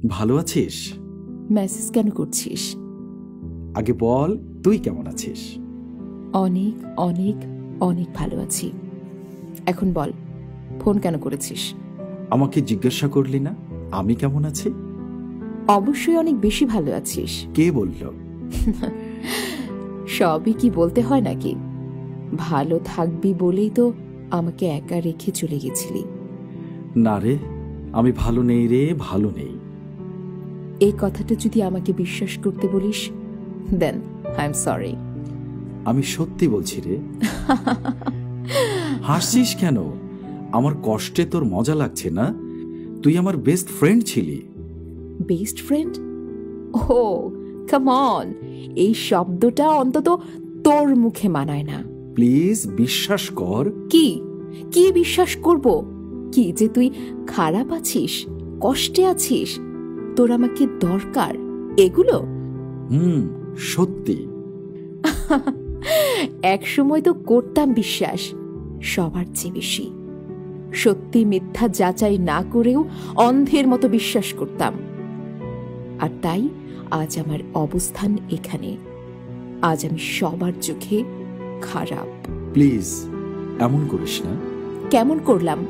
ভালো আছিস? মেসেজ কেন করছিস? আগে বল, তুই কেমন আছিস? অনেক অনেক অনেক ভালো আছি। এখন বল, ফোন কেন করেছিস? আমাকে জিজ্ঞাসা করলি না আমি কেমন আছি? অবশ্যই অনেক বেশি ভালো আছিস। কে বলল? সবই কি বলতে হয় নাকি? ভালো থাকবি বলেই তো আমাকে একা রেখে চলে গেছিলি। না রে, আমি ভালো নেই রে, ভালো নেই। এই কথাটা যদি আমাকে বিশ্বাস করতে বলিস, দেন আই এম সরি। আমি সত্যি বলছি রে। হাসছিস কেন? আমার কষ্টে তোর মজা লাগছে না? তুই আমার বেস্ট ফ্রেন্ড ছিলি। Best friend? ও কাম অন, এই শব্দটা অন্তত তোর মুখে মানায় না। প্লিজ বিশ্বাস কর। কি কি বিশ্বাস করব? কি যে তুই খারাপ আছিস, কষ্টে আছিস, তোর আমাকে দরকার, এগুলো? সত্যি। এক সময় তো করতাম বিশ্বাস, সবার চেয়ে বেশি। সত্যি মিথ্যা যাচাই না করেও অন্ধের মতো বিশ্বাস করতাম। আর তাই আজ আমার অবস্থান এখানে। আজ আমি সবার চোখে খারাপ। প্লিজ এমন করিস না। কেমন করলাম?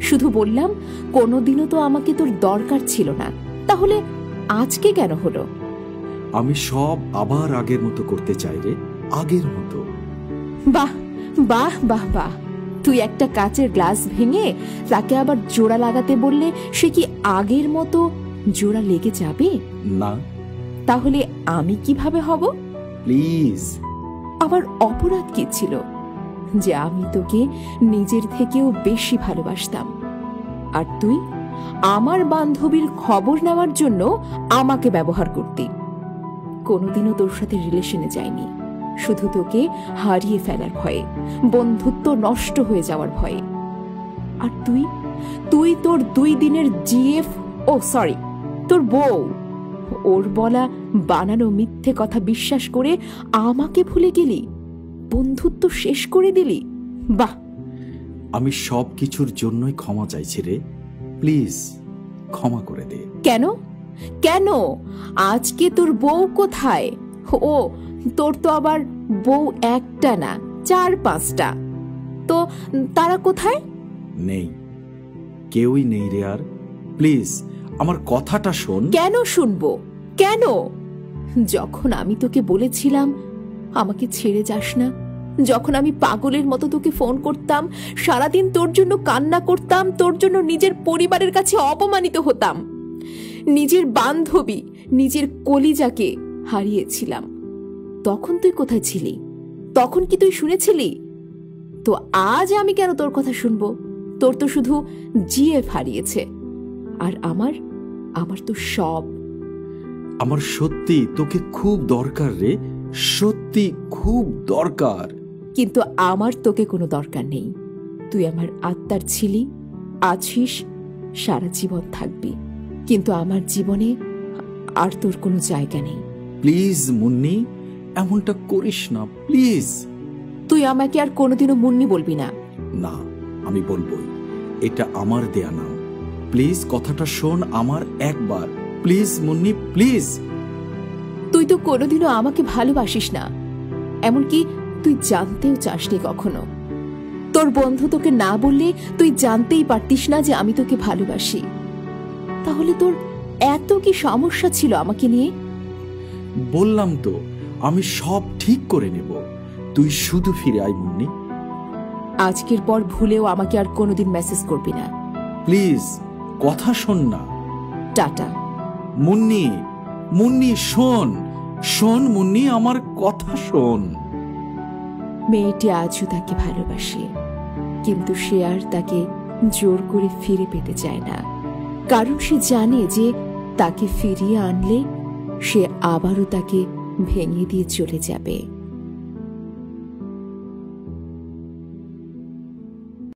শুধু বললাম কোনোদিনও তো আমাকে তোর দরকার ছিল না, তাহলে আজকে কেন হলো? আমি সব আবার আগের মতো করতে চাই রে, আগের মতো। বাহ বাহ বাহ বাহ, তুই একটা কাচের গ্লাস ভেঙে তাকে আবার জোড়া লাগাতে বললে সে কি আগের মতো জোড়া লেগে যাবে? না। তাহলে আমি কিভাবে হব? প্লিজ। আমার অপরাধ কি ছিল যে আমি তোকে নিজের থেকেও বেশি ভালোবাসতাম, আর তুই আমার বান্ধবীর খবর নেওয়ার জন্য আমাকে ব্যবহার করতি? কোনোদিনও তোর সাথে রিলেশনে যাইনি, শুধু তোকে হারিয়ে ফেলার ভয়ে, বন্ধুত্ব নষ্ট হয়ে যাওয়ার ভয়ে। আর তুই তুই তোর 2 দিনের জিএফ, ও সরি, তোর বউ, ওর বলা বানানো মিথ্যে কথা বিশ্বাস করে আমাকে ভুলে গেলি, বন্ধুত্ব শেষ করে দিলি। বাহ! আমি সব কিছুর জন্যই ক্ষমা চাইছি রে, প্লিজ ক্ষমা করে দে। কেন কেন? আজকে তোর বউ কোথায়? ও, তোর তো আবার বউ একটা না, 4-5টা। তো তারা কোথায়? নেই, কেউই নেই রে। আর প্লিজ আমার কথাটা শোন। কেন শুনবো? কেন? যখন আমি তোকে বলেছিলাম আমাকে ছেড়ে যাস না, যখন আমি পাগলের মতো তোকে ফোন করতাম, সারাদিন তোর জন্য কান্না করতাম, তোর জন্য নিজের পরিবারের কাছে অপমানিত হতাম, নিজের বান্ধবী, নিজের কলিজাকে হারিয়েছিলাম, তখন তুই কোথায় ছিলি? তখন কি তুই শুনেছিলি? তো আজ আমি কেন তোর কথা শুনবো? তোর তো শুধু জিএফ হারিয়েছে, আর আমার তো সব। আমার সত্যি তোকে খুব দরকার রে, সত্যি খুব দরকার। কিন্তু আমার তোকে কোনো দরকার নেই। তুই আমার আত্মার ছিলি, আছিস, সারা জীবন থাকবি, কিন্তু আমার জীবনে আর তোর কোনো জায়গা নেই। প্লিজ মুন্নি, এমনটা করিস না প্লিজ। তুই আমাকে আর কোনোদিনও মুন্নি বলবি না। না, আমি বলবোই, এটা আমার দেয়া নাম। প্লিজ কথাটা শোন আমার একবার, প্লিজ মুন্নি, প্লিজ। তুই তো কোনোদিনও আমাকে ভালোবাসিস না, এমনকি তুই জানতেও চাসনি কখনো। তোর বন্ধু তোকে না বললে তুই জানতেই পারতিস না যে আমি তোকে ভালোবাসি। তাহলে তোর এত কি সমস্যা ছিল আমাকে নিয়ে? বললাম তো আমি সব ঠিক করে নেব, তুই শুধু ফিরে আয় মুন্নি। আজকের পর ভুলেও আমাকে আর কোনোদিন মেসেজ করবি না। প্লিজ কথা শোন না। টাটা। মুন্নি, মুন্নি শোন, শোন মুন্নি, আমার কথা শোন। মেয়েটি আজও তাকে ভালোবাসে, কিন্তু সে আর তাকে জোর করে ফিরে পেতে চায় না, কারণ সে জানে যে তাকে ফিরিয়ে আনলে সে আবারও তাকে ভেঙে দিয়ে চলে যাবে।